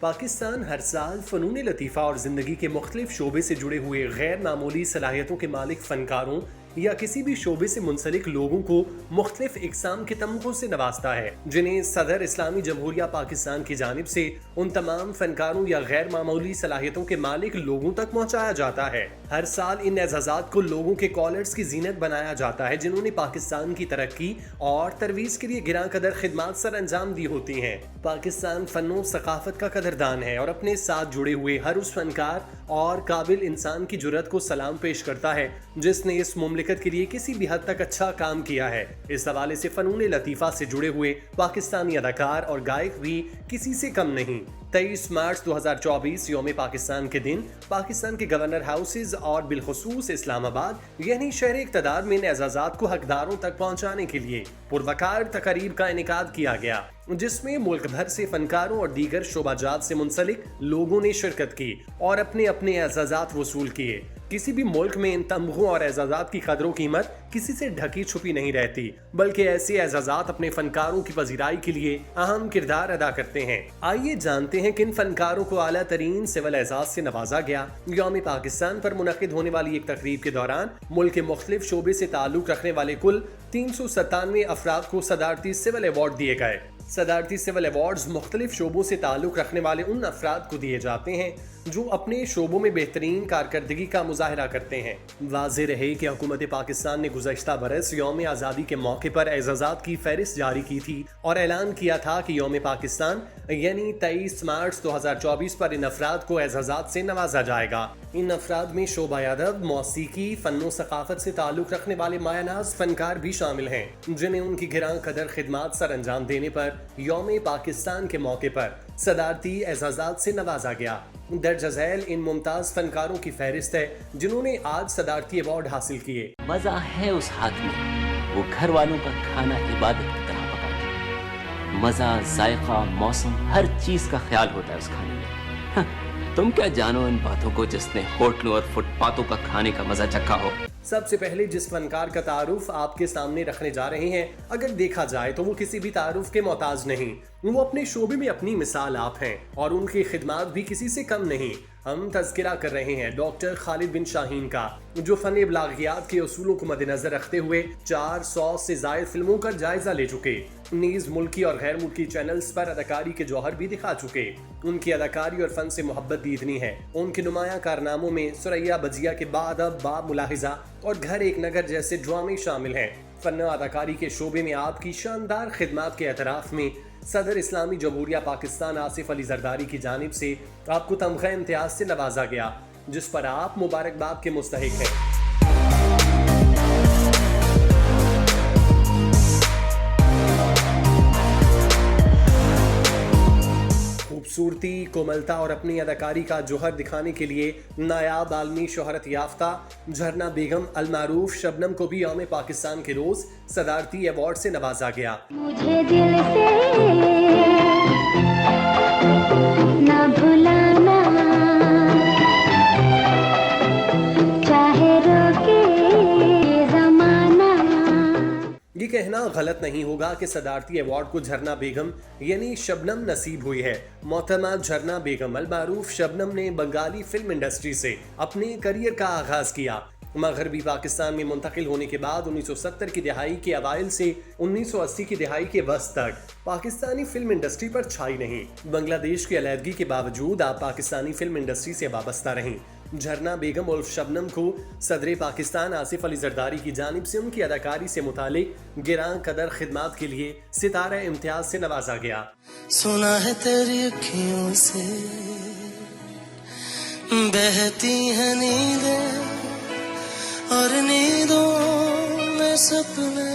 पाकिस्तान हर साल फ़नून लतीफ़ा और ज़िंदगी के मुख्तलिफ शोबे से जुड़े हुए गैर मामूली सलाहियतों के मालिक फ़नकारों या किसी भी शोबे से मुंसलिक लोगों को मुख्तलिफ इक़साम के तमग़ों से नवाजता है, जिन्हें सदर इस्लामी जमहूरिया पाकिस्तान की जानिब से उन तमाम फ़नकारों या गैर मामूली सलाहियतों के मालिक लोगों तक पहुँचाया जाता है। हर साल इन एजाज़ात को लोगों के कॉलर्स की जीनत बनाया जाता है, जिन्होंने पाकिस्तान की तरक्की और तरवीज़ के लिए गिरां कदर खिदमात सर अंजाम दी होती हैं। पाकिस्तान फ़नो सकाफ़त का कदरदान है और अपने साथ जुड़े हुए हर उस फनकार और काबिल इंसान की जुर्रत को सलाम पेश करता है जिसने इस मुमलिकत के लिए किसी भी हद तक अच्छा काम किया है। इस हवाले से फ़नून लतीफ़ा से जुड़े हुए पाकिस्तानी अदाकार और गायक भी किसी से कम नहीं। 23 मार्च 2024 यौम पाकिस्तान के दिन पाकिस्तान के गवर्नर हाउसेज और बिलखुसूस इस्लामाबाद यानी शहर इक़्तिदार में इन एजाज़ात को हकदारों तक पहुँचाने के लिए पुरवकार तकरीब का इनेकाद किया गया, जिसमें मुल्क भर से फनकारों और दीगर शोबाजात से मुंसलिक लोगों ने शिरकत की और अपने अपने एजाज़ात वसूल किए। किसी भी मुल्क में इन तमग़ों और एजाज़ात की कदर कीमत किसी से ढकी छुपी नहीं रहती, बल्कि ऐसे एजाज़ात अपने फनकारों की पजीराई के लिए अहम किरदार अदा करते हैं। आइए जानते हैं किन फनकारों को आला तरीन सिविल एजाज़ से नवाजा गया। यौम पाकिस्तान पर मुनक़िद होने वाली एक तकरीब के दौरान मुल्क के मुख्तलिफ शोबे से ताल्लुक़ रखने वाले कुल 397 अफराद को सदारती सिविल अवार्ड दिए गए। सदारती सिविल अवार्ड्स मुख्तलिफ शोबों से ताल्लुक़ रखने वाले उन अफराद को दिए जाते हैं जो अपने शोबों में बेहतरीन कारकर्दगी का मुजाहरा करते हैं। वाज़ेह रहे कि हुकूमत पाकिस्तान ने गुज़श्ता बरस यौम आज़ादी के मौके पर एजाज़ात की फहरिस्त जारी की थी और ऐलान किया था कि यौम पाकिस्तान यानी 23 मार्च 2024 पर इन अफराद को एजाज़ात से नवाजा जाएगा। इन अफराद में शोबा अदब, मौसीकी, फ़न सकाफ़त से ताल्लुक़ रखने वाले मायनाज़ फनकार भी शामिल हैं, जिन्हें उनकी गिरां कदर खिदमात सर अंजाम देने पर यौम पाकिस्तान के मौके पर सदारती एजाज़ात से नवाजा गया। दर्ज झैल इन मुमताज़ फनकारों की फहरिस्त है जिन्होंने आज सदारती अवार्ड हासिल किए। मजा है उस हाथ में, वो घर वालों का खाना इबादत की तरह पकाते। मजा, जायका, मौसम, हर चीज का ख्याल होता है उस खाने में। तुम क्या जानो इन बातों को जिसने होटलों और फुटपाथों का खाने का मजा चखा हो। सबसे पहले जिस फनकार का तारुफ आपके सामने रखने जा रहे हैं, अगर देखा जाए तो वो किसी भी तारुफ के मोहताज नहीं। वो अपने शोबे में अपनी मिसाल आप हैं और उनकी खिदमात भी किसी से कम नहीं। हम तज़किरा कर रहे हैं डॉक्टर खालिद बिन शाहीन का, जो फ़न इब्लागियात के उसूलों को मद्देनज़र रखते हुए 400 से ज़ायद फिल्मों का जायजा ले चुके, नीज़ मुल्की और गैर मुल्की चैनल्स पर अदाकारी के जौहर भी दिखा चुके। उनकी अदाकारी और फ़न से मोहब्बत भी इतनी है, उनके नुमाया कारनामों में सुरैया बजिया के बाद अब बाब मुलाहिज़ा और घर एक नगर जैसे ड्रामे शामिल हैं। फ़न अदाकारी के शोबे में आपकी शानदार खिदमात के एतराफ़ में सदर इस्लामी जमहूरिया पाकिस्तान आसिफ अली जरदारी की जानिब से आपको तमग़ा इम्तियाज़ से नवाजा गया, जिस पर आप मुबारकबाद के मुस्तहिक हैं। खूबसूरती, कोमलता और अपनी अदाकारी का जौहर दिखाने के लिए नायाब आलमी शोहरत याफ्ता झरना बेगम अल मारूफ शबनम को भी यौम पाकिस्तान के रोज सदारती अवार्ड से नवाजा गया। मुझे दिल से ना भुलाना, चाहे रोके ज़माना। ये कहना गलत नहीं होगा कि सदारती अवार्ड को झरना बेगम यानी शबनम नसीब हुई है। मोहतरमा झरना बेगम अल मारूफ शबनम ने बंगाली फिल्म इंडस्ट्री से अपने करियर का आगाज किया। मगरबी पाकिस्तान में मुंतकिल होने के बाद 1970 की दहाई के अवाइल से 1980 की दहाई के वस्त तक पाकिस्तानी फिल्म इंडस्ट्री पर छाई नहीं। बांग्लादेश की अलहदगी के बावजूद आप पाकिस्तानी फिल्म इंडस्ट्री से वाबस्ता रहीं। झरना बेगम उर्फ शबनम को सदर पाकिस्तान आसिफ अली जरदारी की जानिब से उनकी अदाकारी से मुतालिक गिरां कदर खिदमात के लिए सितारा इम्तियाज से नवाजा गया। सुना है तेरी अखियों से बहती है नींदें और नींदों में सपने।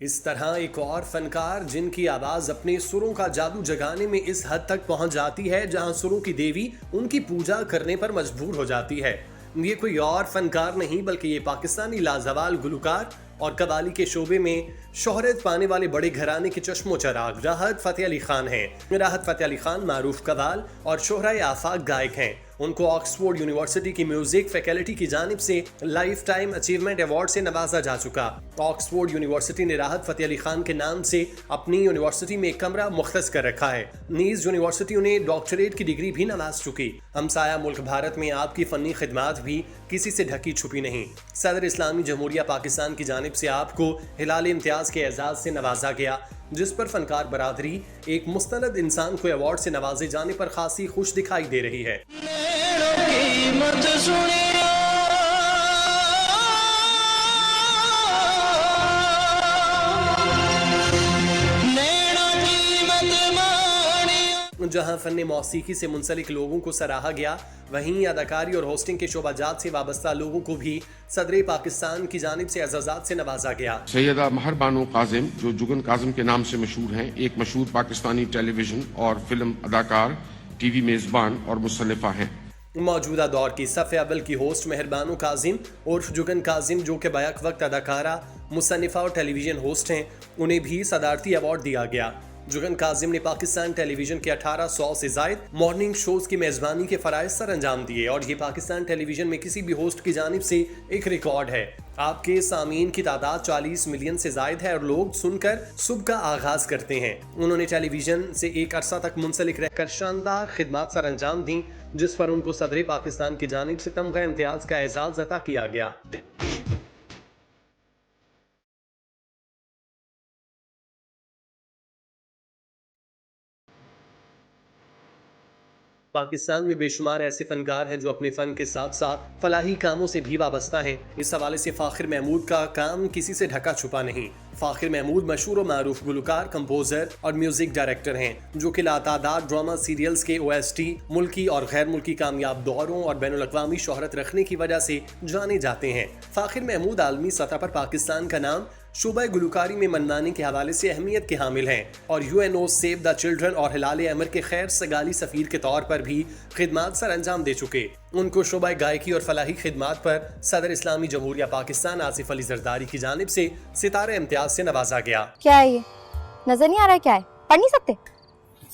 इस तरह एक और फनकार जिनकी आवाज अपने सुरों का जादू जगाने में इस हद तक पहुंच जाती है जहां सुरों की देवी उनकी पूजा करने पर मजबूर हो जाती है, ये कोई और फनकार नहीं बल्कि ये पाकिस्तानी लाजवाल गुलकार और कवाली के शोबे में शोहरत पाने वाले बड़े घराने के चश्मो चराग राहत फ़तेह अली खान हैं। राहत फ़तेह अली खान मारूफ कवाल और शोहरा आफाक गायक हैं उनको ऑक्सफोर्ड यूनिवर्सिटी की म्यूजिक फैकल्टी की जानिब से लाइफ टाइम अचीवमेंट अवार्ड से नवाजा जा चुका। ऑक्सफोर्ड यूनिवर्सिटी ने राहत फतेह अली खान के नाम से अपनी यूनिवर्सिटी में एक कमरा मुख्तस कर रखा है। नीज यूनिवर्सिटी उन्हें डॉक्टरेट की डिग्री भी नवाज चुकी। हमसाया मुल्क भारत में आपकी फनी खिदमात भी किसी से ढकी छुपी नहीं। सदर इस्लामी जमहूरिया पाकिस्तान की जानिब से आपको हिलाल इम्तियाज के एजाज से नवाजा गया, जिस पर फनकार बरादरी एक मुस्तनद इंसान को अवार्ड से नवाजे जाने पर खासी खुश दिखाई दे रही है। जहां फन मौसीकी से मुंसलिक लोगों को सराहा गया, वहीं अदाकारी और होस्टिंग के शोबाजात से वाबस्ता लोगों को भी सदर पाकिस्तान की जानिब से एजाज़ात से नवाजा गया। सैयदा महर बानो काजिम, जो जुगन काजिम के नाम से मशहूर हैं, एक मशहूर पाकिस्तानी टेलीविजन और फिल्म अदाकार, टीवी मेज़बान और मुसन्निफ़ा हैं। मौजूदा दौर की सफ़े अव्वल की होस्ट मेहरबानो काजिम उर्फ जुगन काजिम, जो कि बैक वक्त अदाकारा, मुसन्निफ़ा और टेलीविजन होस्ट हैं, उन्हें भी सदारती अवार्ड दिया गया। जुगन काजिम ने पाकिस्तान टेलीविजन के 1800 से जायद मॉर्निंग शोज की मेजबानी के फराइज सर अंजाम दिए और ये पाकिस्तान टेलीविजन में किसी भी होस्ट की जानिब से एक रिकॉर्ड है। आपके सामीन की तादाद 40 मिलियन से जायद है और लोग सुनकर सुबह का आगाज करते हैं। उन्होंने टेलीविजन से एक अरसा तक मुंसलिक रहकर शानदार खिदमात सर अंजाम दी, जिस पर उनको सदर पाकिस्तान की जानिब से तमगा इम्तियाज का एजाज अता किया गया। पाकिस्तान में बेशुमार ऐसे फनकार हैं जो अपने फ़न के साथ साथ फलाही कामों से भी वाबस्ता हैं। इस हवाले से फ़ाखिर महमूद का काम किसी से ढका छुपा नहीं। फ़ाखिर महमूद मशहूर और मारूफ गुलकार, कंपोज़र और म्यूज़िक डायरेक्टर हैं, जो कि लातादाद ड्रामा सीरियल्स के OST, मुल्की और गैर मुल्की कामयाब दौरों और बैनुल अक़वामी शोहरत रखने की वजह से जाने जाते हैं। फ़ाखिर महमूद आलमी सतह पर पाकिस्तान का नाम शोबा गुलकारी में मनवाने के हवाले से अहमियत के हामिल हैं और UNO सेव द चिल्ड्रन और हिलाल अमर के खैर सगाली सफ़ीर के तौर पर भी खिदमात सर अंजाम दे चुके। उनको शोबा गायकी और फलाही खिदमात पर सदर इस्लामी जमहूरिया पाकिस्तान आसिफ अली जरदारी की जानिब से सितारे इम्तियाज से नवाजा गया। क्या है ये? नजर नहीं आ रहा है क्या है? पढ़ नहीं सकते?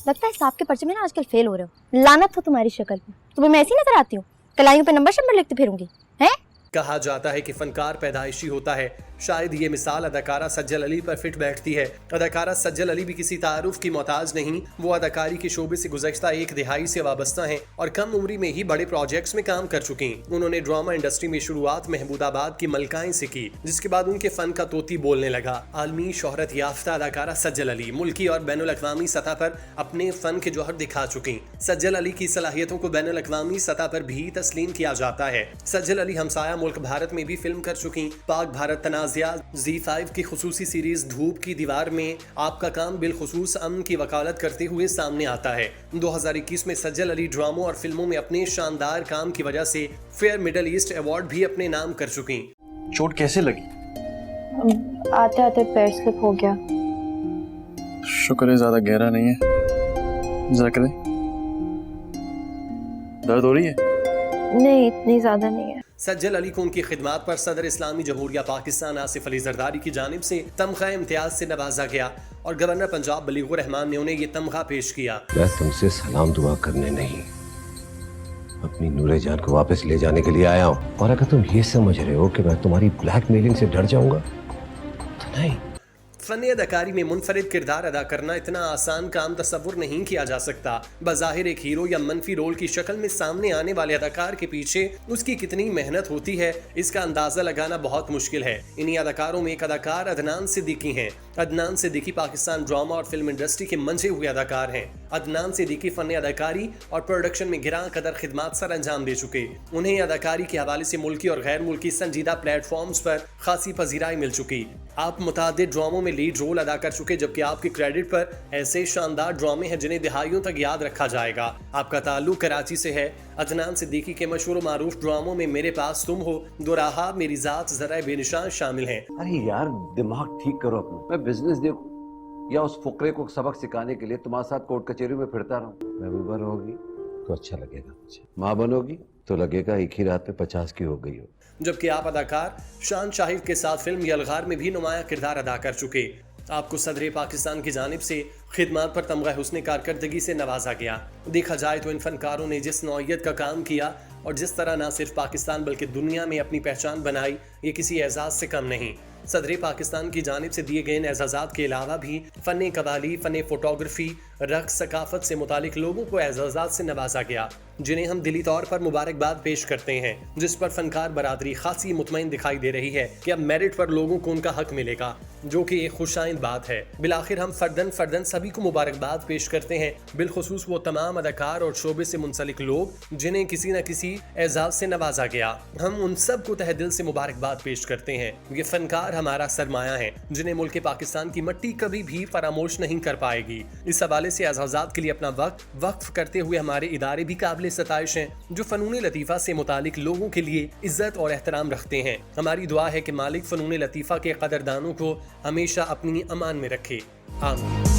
लगता है साहब के पर्चे में ना आजकल फेल हो रहे हो। लानत हो तुम्हारी शक्ल पे। तुम्हें मैं ऐसी नजर आती हूँ? कलाइयों पे नंबर लिखते फिरूंगी हैं? कहा जाता है कि फनकार पैदाइशी होता है। शायद ये मिसाल अदाकारा सज्जल अली पर फिट बैठती है। अदाकारा सज्जल अली भी किसी तारुफ की मोहताज नहीं। वो अदाकारी के शोबे से गुज़श्ता एक दिहाई से वाबस्ता हैं और कम उम्री में ही बड़े प्रोजेक्ट्स में काम कर चुकी। उन्होंने ड्रामा इंडस्ट्री में शुरुआत महमूदाबाद की मलकाएं से की, जिसके बाद उनके फन का तोती बोलने लगा। आलमी शोहरत याफ्ता अदाकारा सज्जल अली मुल्की और बैनुल अक़वामी सतह पर अपने फन के जौहर दिखा चुकी। सज्जल अली की सलाहियतों को बैनुल अक़वामी सतह पर भी तस्लीम किया जाता है। सज्जल अली हमसाया मुल्क भारत में भी फिल्म कर चुकी। पाक भारत तनाज़ Z5 की खुसूसी सीरीज धूप की दीवार में आपका काम बिलखुसूस अमन की वकालत करते हुए सामने आता है। 2021 में सज्जल अली ड्रामों और फिल्मों में अपने शानदार काम की वजह से फेयर मिडल ईस्ट अवार्ड भी अपने नाम कर चुकी। चोट कैसे लगी? आते आते पैर स्लिप हो गया। शुक्र है ज्यादा गहरा नहीं है। जरा कर दे। दर्द हो रही है? नहीं, इतनी ज्यादा नहीं है। सज्जल अली को उनकी खिदमात पर सदर इस्लामी जमहूरिया पाकिस्तान आसिफ अली जरदारी की जानिब से तमगा इम्तियाज से नवाजा गया और गवर्नर पंजाब बलीगुर रहमान ने उन्हें ये तमगा पेश किया। मैं तुमसे सलाम दुआ करने नहीं, अपनी नूरे जान को वापस ले जाने के लिए आया हूँ। और अगर तुम ये समझ रहे हो कि मैं तुम्हारी ब्लैकमेलिंग से डर जाऊंगा तो नहीं। फन अदाकारी में मुनफरिद किरदार अदा करना इतना आसान काम तस्वुर नहीं किया जा सकता। बज़ाहिर एक हीरो या मनफी रोल की शक्ल में सामने आने वाले अदाकार के पीछे उसकी कितनी मेहनत होती है, इसका अंदाजा लगाना बहुत मुश्किल है। इन्हीं अदाकारों में एक अदाकार अदनान सिद्दीकी हैं। अदनान सिद्दीकी पाकिस्तान ड्रामा और फिल्म इंडस्ट्री के मंझे हुए अदाकार हैं। अदनान सिद्दीकी फन अदाकारी और प्रोडक्शन में गिरां कदर खिदमात सर अंजाम दे चुके। उन्हें अदाकारी के हवाले से मुल्की और गैर मुल्की संजीदा प्लेटफॉर्म्स पर खासी पजीराई मिल चुकी। आप मुतादिद ड्रामों में लीड रोल अदा कर चुके, जबकि आपके क्रेडिट पर ऐसे शानदार ड्रामे हैं जिन्हें दिहाइयों तक याद रखा जाएगा। आपका ताल्लुक कराची से है। अदनान सिद्दीकी के मशहूर मारूफ ड्रामों में मेरे पास तुम हो, दोराहा, मेरी जात, जरा बेनिशान शामिल हैं। अरे यार दिमाग ठीक करो अपना। मैं बिजनेस देखूं या उस फुकरे को सबक सिखाने के लिए तुम्हारे साथ कोर्ट कचहरी में फिरता रहूं? महबूबा होगी तो अच्छा लगेगा मुझे, माँ बनोगी तो लगेगा एक ही रात में 50 की हो गई हो। जबकि आप अदाकार शान शाहिद के साथ फिल्म यलगार में भी नुमाया किरदार अदा कर चुके। آپ کو صدر پاکستان کی جانب سے خدمات پر تمغہ حسن کارکردگی سے نوازا گیا۔ دیکھا جائے تو ان فنکاروں نے جس نوعیت کا کام کیا اور جس طرح نہ صرف پاکستان بلکہ دنیا میں اپنی پہچان بنائی، یہ کسی اعزاز سے کم نہیں۔ صدر پاکستان کی جانب سے دیے گئے ان اعزازات کے علاوہ بھی فن قوالی، فن فوٹوگرافی، رقص، ثقافت سے متعلق لوگوں کو اعزازات سے نوازا گیا، جنہیں ہم دلی طور پر مبارکباد پیش کرتے ہیں، جس پر فنکار برادری خاصی مطمئن دکھائی دے رہی ہے کہ اب میرٹ پر لوگوں کو ان کا حق ملے گا، جو کہ ایک خوشائند بات ہے۔ بالآخر ہم فردن سبھی کو مبارکباد پیش کرتے ہیں، بالخصوص وہ تمام اداکار اور شعبے سے منسلک لوگ جنہیں کسی نہ کسی اعزاز سے نوازا گیا۔ ہم ان سب کو تہ دل سے مبارکباد پیش کرتے ہیں۔ یہ فنکار ہمارا سرمایہ ہیں، جنہیں ملک پاکستان کی مٹی کبھی بھی فراموش نہیں کر پائے گی۔ اس حوالے سے اعزازات کے لیے اپنا وقت وقف کرتے ہوئے ہمارے ادارے بھی قابل ستائش ہیں، جو فنون لطیفہ سے متعلق لوگوں کے لیے عزت اور احترام رکھتے ہیں۔ ہماری دعا ہے کہ مالک فنون لطیفہ کے قدردانوں کو ہمیشہ اپنی امان میں رکھے، آمین۔